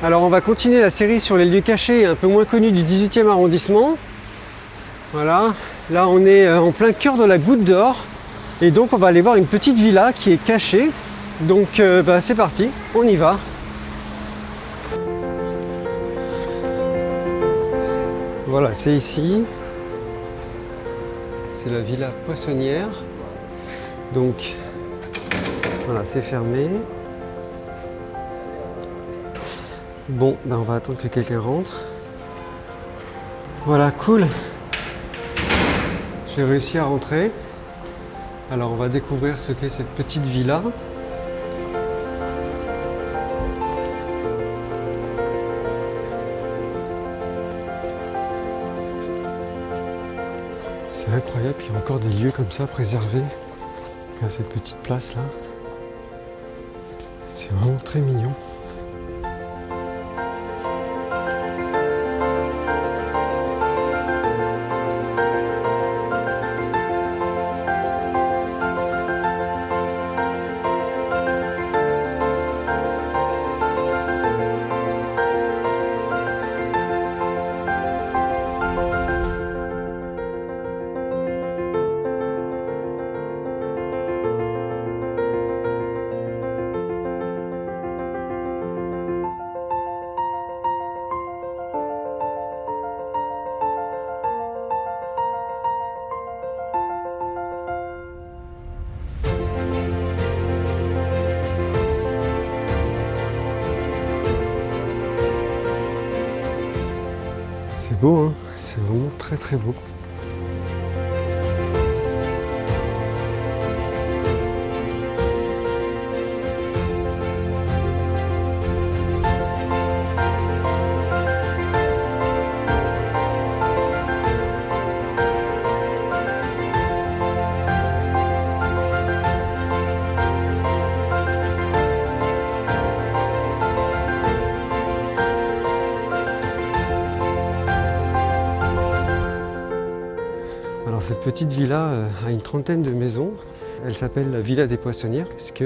Alors on va continuer la série sur les lieux cachés un peu moins connus du 18e arrondissement. Voilà, là on est en plein cœur de la Goutte d'Or. Et donc on va aller voir une petite villa qui est cachée. Donc c'est parti, on y va. Voilà, c'est ici. C'est la villa Poissonnière. Donc voilà, c'est fermé. Bon, on va attendre que quelqu'un rentre. Voilà, cool. J'ai réussi à rentrer. Alors on va découvrir ce qu'est cette petite villa. C'est incroyable qu'il y ait encore des lieux comme ça préservés à cette petite place là. C'est vraiment très mignon. C'est beau, hein, c'est vraiment très très beau. Alors cette petite villa a une trentaine de maisons. Elle s'appelle la Villa des Poissonnières puisque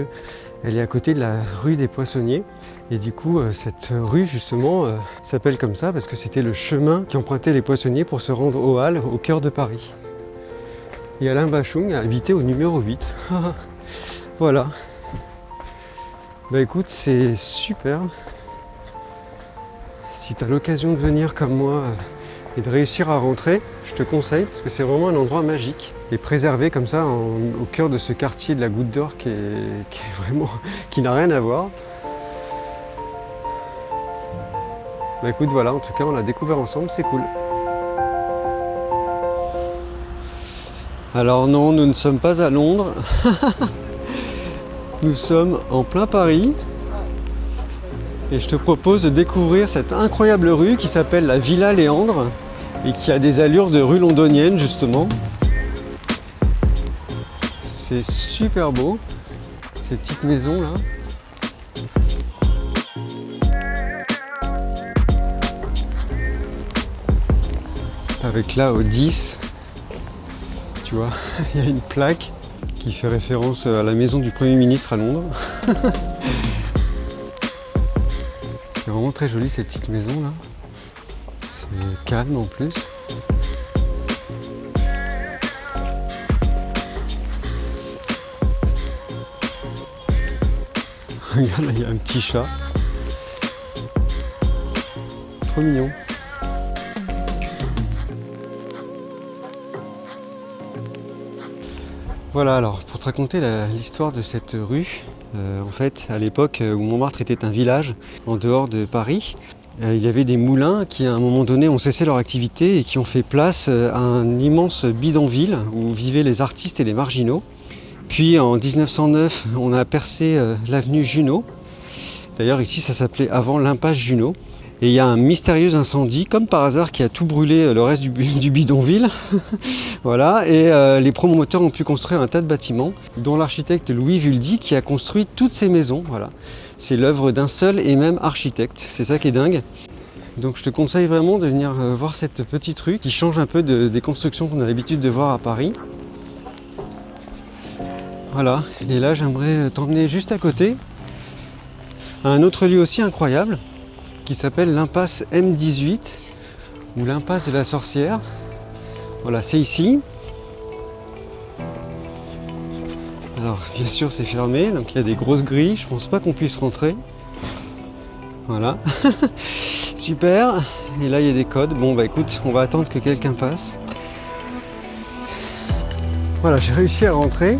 elle est à côté de la rue des Poissonniers. Et du coup, cette rue justement s'appelle comme ça parce que c'était le chemin qui empruntait les poissonniers pour se rendre aux Halles, au cœur de Paris. Et Alain Bachung a habité au numéro 8. Voilà. Bah écoute, c'est super. Si tu as l'occasion de venir comme moi et de réussir à rentrer, je te conseille parce que c'est vraiment un endroit magique et préservé comme ça au cœur de ce quartier de la Goutte d'Or qui n'a rien à voir. Bah écoute, voilà, en tout cas on l'a découvert ensemble, c'est cool. Alors non, nous ne sommes pas à Londres. Nous sommes en plein Paris. Et je te propose de découvrir cette incroyable rue qui s'appelle la Villa Léandre et qui a des allures de rue londonienne justement. C'est super beau, ces petites maisons là. Avec là au 10, tu vois, il y a une plaque qui fait référence à la maison du Premier ministre à Londres. C'est vraiment très joli ces petites maisons là. C'est calme en plus. Regarde là, il y a un petit chat. Trop mignon. Voilà, alors pour te raconter l'histoire de cette rue, en fait à l'époque où Montmartre était un village en dehors de Paris, il y avait des moulins qui à un moment donné ont cessé leur activité et qui ont fait place à un immense bidonville où vivaient les artistes et les marginaux. Puis en 1909 on a percé l'avenue Junot, d'ailleurs ici ça s'appelait avant l'impasse Junot. Et il y a un mystérieux incendie, comme par hasard, qui a tout brûlé le reste du bidonville. Voilà, et les promoteurs ont pu construire un tas de bâtiments, dont l'architecte Louis Vuldy qui a construit toutes ces maisons. Voilà. C'est l'œuvre d'un seul et même architecte, c'est ça qui est dingue. Donc je te conseille vraiment de venir voir cette petite rue qui change un peu des constructions qu'on a l'habitude de voir à Paris. Voilà, et là j'aimerais t'emmener juste à côté, à un autre lieu aussi incroyable. qui s'appelle l'impasse M18 ou l'impasse de la sorcière. Voilà, c'est ici. Alors bien sûr c'est fermé, donc il y a des grosses grilles, je pense pas qu'on puisse rentrer. Voilà. Super. Et là il y a des codes. Bon bah écoute, on va attendre que quelqu'un passe. Voilà, j'ai réussi à rentrer.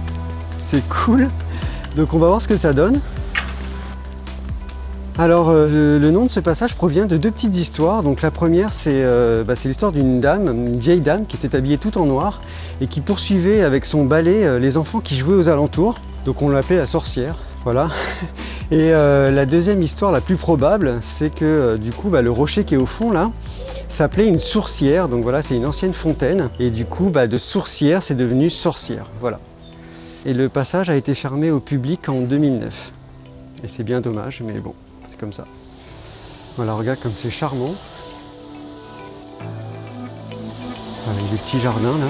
C'est cool. Donc on va voir ce que ça donne. Alors le nom de ce passage provient de deux petites histoires. Donc la première c'est l'histoire d'une dame, une vieille dame qui était habillée tout en noir et qui poursuivait avec son balai les enfants qui jouaient aux alentours. Donc on l'appelait la sorcière, voilà. Et la deuxième histoire la plus probable c'est que du coup le rocher qui est au fond là s'appelait une sourcière. Donc voilà, c'est une ancienne fontaine et du coup de sourcière c'est devenu sorcière, voilà. Et le passage a été fermé au public en 2009. Et c'est bien dommage, mais bon. Comme ça. Voilà, regarde comme c'est charmant. Avec des petits jardins là.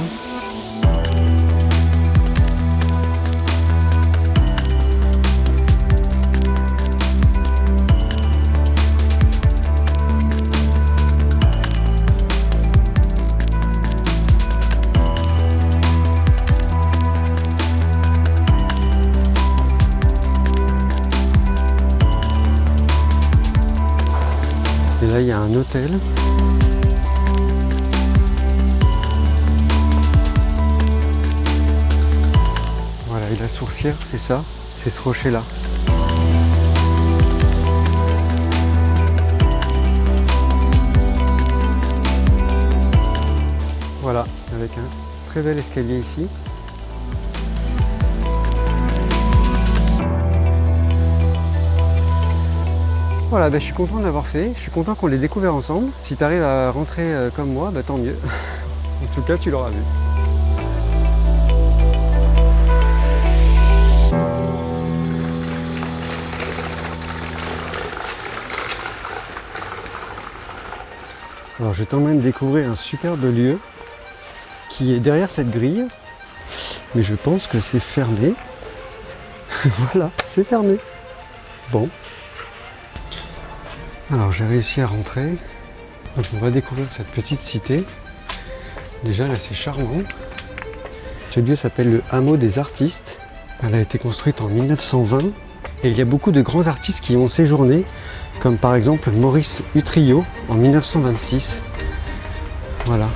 Et là, il y a un hôtel. Voilà, et la sourcière, c'est ça, c'est ce rocher-là. Voilà, avec un très bel escalier ici. Voilà, je suis content de l'avoir fait, je suis content qu'on l'ait découvert ensemble. Si tu arrives à rentrer comme moi, tant mieux. En tout cas, tu l'auras vu. Alors, je t'emmène découvrir un superbe lieu qui est derrière cette grille, mais je pense que c'est fermé. Voilà, c'est fermé. Bon. Alors j'ai réussi à rentrer, donc on va découvrir cette petite cité. Déjà là c'est charmant. Ce lieu s'appelle le hameau des artistes. Elle a été construite en 1920 et il y a beaucoup de grands artistes qui y ont séjourné, comme par exemple Maurice Utrillo en 1926. Voilà.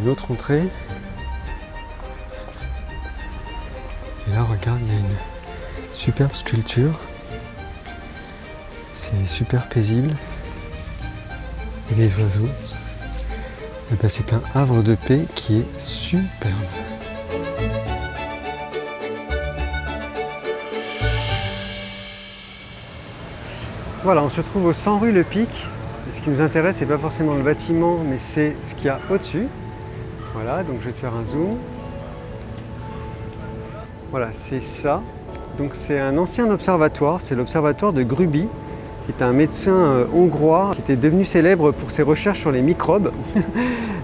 L'autre entrée. Et là, regarde, il y a une superbe sculpture. C'est super paisible. Et les oiseaux. Et c'est un havre de paix qui est superbe. Voilà, on se trouve au 100 rue Le Pic. Et ce qui nous intéresse, c'est pas forcément le bâtiment, mais c'est ce qu'il y a au-dessus. Voilà, donc je vais te faire un zoom. Voilà, c'est ça. Donc c'est un ancien observatoire, c'est l'observatoire de Gruby, qui est un médecin hongrois qui était devenu célèbre pour ses recherches sur les microbes.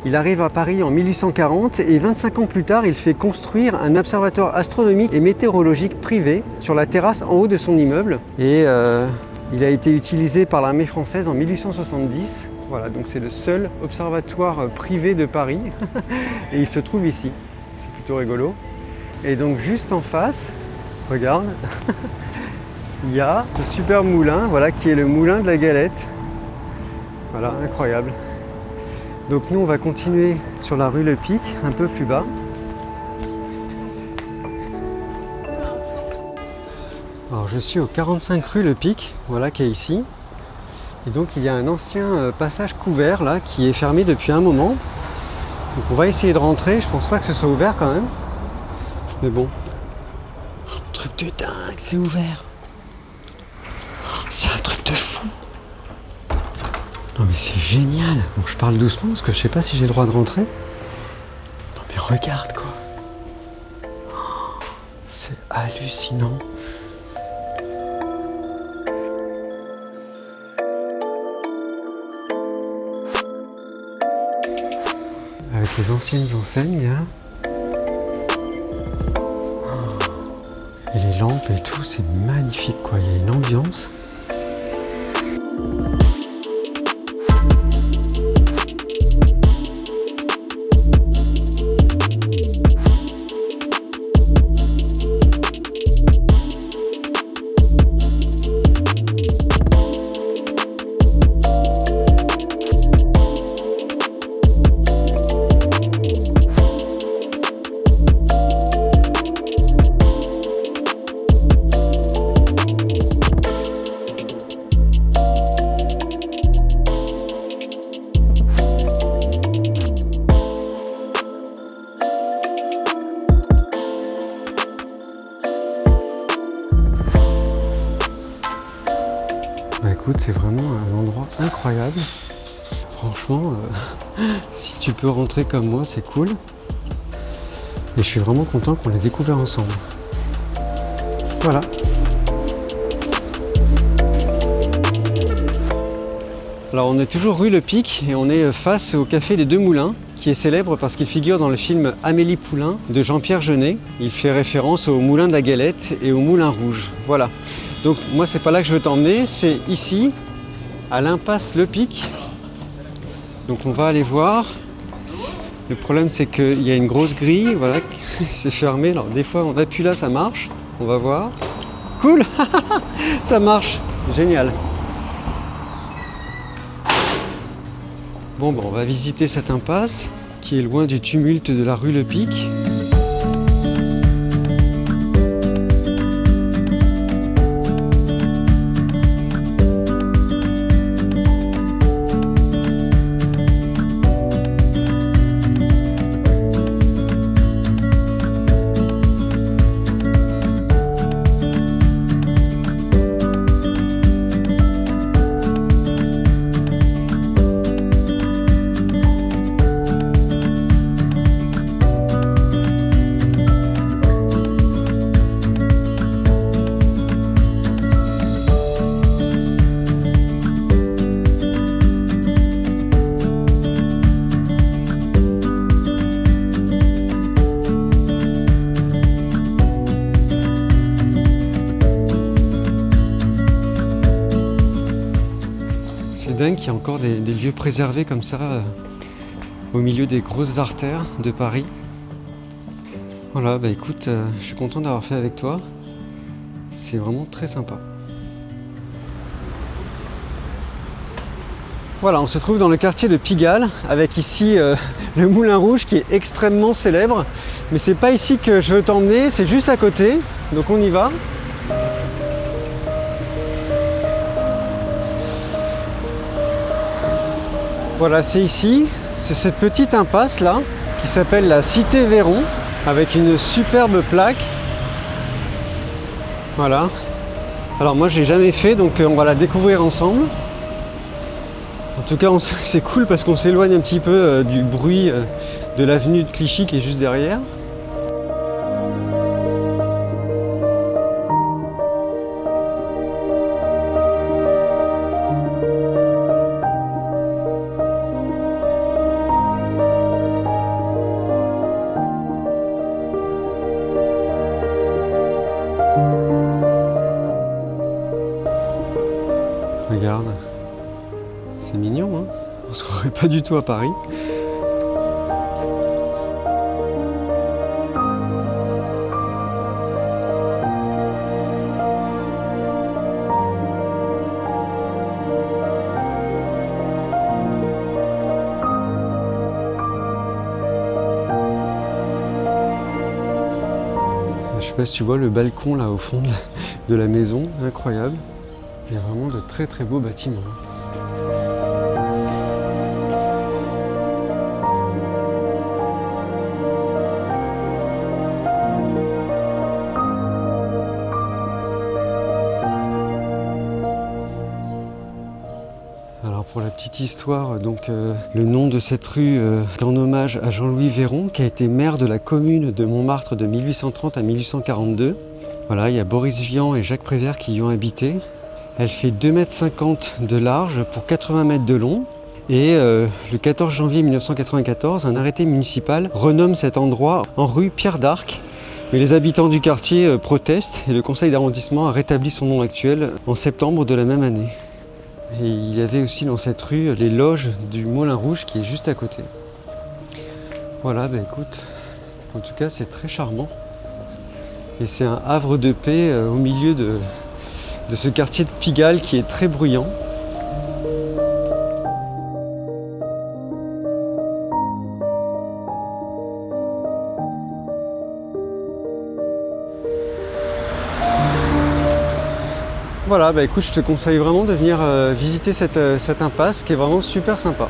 Il arrive à Paris en 1840 et 25 ans plus tard, il fait construire un observatoire astronomique et météorologique privé sur la terrasse en haut de son immeuble. Et il a été utilisé par l'armée française en 1870. Voilà, donc c'est le seul observatoire privé de Paris et il se trouve ici. C'est plutôt rigolo. Et donc juste en face, regarde, il y a ce super moulin, voilà, qui est le moulin de la Galette. Voilà, incroyable. Donc nous on va continuer sur la rue Le Pic, un peu plus bas. Alors je suis au 45 rue Le Pic, voilà qui est ici. Et donc il y a un ancien passage couvert là qui est fermé depuis un moment. Donc on va essayer de rentrer, je pense pas que ce soit ouvert quand même. Mais bon. Truc de dingue, c'est ouvert. C'est un truc de fou. Non mais c'est génial. Bon, je parle doucement parce que je sais pas si j'ai le droit de rentrer. Non mais regarde quoi. C'est hallucinant. Avec les anciennes enseignes là. Et les lampes et tout, c'est magnifique quoi. Il y a une ambiance. Bah écoute, c'est vraiment un endroit incroyable. Franchement, si tu peux rentrer comme moi, c'est cool. Et je suis vraiment content qu'on l'ait découvert ensemble. Voilà. Alors on est toujours rue Le Pic et on est face au café des Deux Moulins, qui est célèbre parce qu'il figure dans le film Amélie Poulain de Jean-Pierre Jeunet. Il fait référence au Moulin de la Galette et au Moulin Rouge. Voilà. Donc moi c'est pas là que je veux t'emmener, c'est ici, à l'impasse Le Pic. Donc on va aller voir. Le problème c'est qu'il y a une grosse grille, voilà, c'est fermé. Alors des fois on appuie là, ça marche. On va voir. Cool. Ça marche, génial. Bon, on va visiter cette impasse qui est loin du tumulte de la rue Le Pic. C'est dingue qu'il y a encore des lieux préservés comme ça au milieu des grosses artères de Paris. Voilà, bah écoute, je suis content d'avoir fait avec toi. C'est vraiment très sympa. Voilà, on se trouve dans le quartier de Pigalle avec ici le Moulin Rouge qui est extrêmement célèbre. Mais c'est pas ici que je veux t'emmener, c'est juste à côté. Donc on y va. Voilà, c'est ici, c'est cette petite impasse là qui s'appelle la Cité Véron avec une superbe plaque. Voilà. Alors moi j'ai jamais fait donc on va la découvrir ensemble. En tout cas c'est cool parce qu'on s'éloigne un petit peu du bruit de l'avenue de Clichy qui est juste derrière. Regarde, c'est mignon, hein? On se croirait pas du tout à Paris. Je sais pas si tu vois le balcon là au fond de la maison, incroyable. Il y a vraiment de très très beaux bâtiments. Alors pour la petite histoire, le nom de cette rue est en hommage à Jean-Louis Véron, qui a été maire de la commune de Montmartre de 1830 à 1842. Voilà, il y a Boris Vian et Jacques Prévert qui y ont habité. Elle fait 2,50 m de large pour 80 mètres de long. Et le 14 janvier 1994, un arrêté municipal renomme cet endroit en rue Pierre d'Arc. Mais les habitants du quartier protestent et le conseil d'arrondissement a rétabli son nom actuel en septembre de la même année. Et il y avait aussi dans cette rue les loges du Moulin Rouge qui est juste à côté. Voilà, écoute, en tout cas c'est très charmant. Et c'est un havre de paix au milieu de ce quartier de Pigalle qui est très bruyant. Voilà, écoute, je te conseille vraiment de venir visiter cette impasse qui est vraiment super sympa.